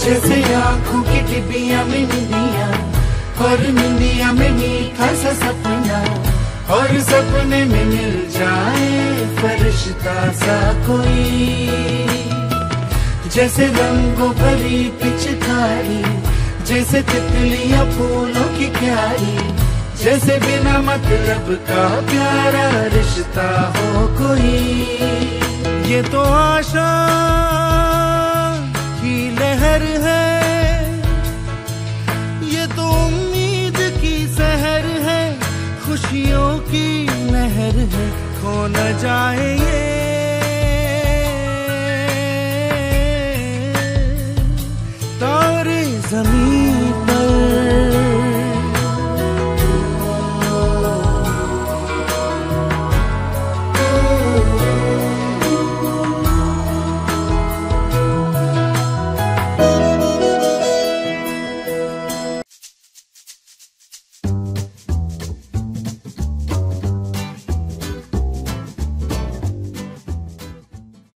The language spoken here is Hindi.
जैसे आंखों की डिबिया में निंदिया, और निंदिया में मीठा सा सपना, और सपने में मिल जाए फरिश्ता सा कोई। जैसे रंगों भरी पिचकारी, जैसे तितलियां फूलों की क्यारी, जैसे बिना मतलब का प्यारा रिश्ता हो कोई। ये तो आशा की लहर है, ये तो उम्मीद की सहर है, खुशियों की नहर है, खो न जाए ये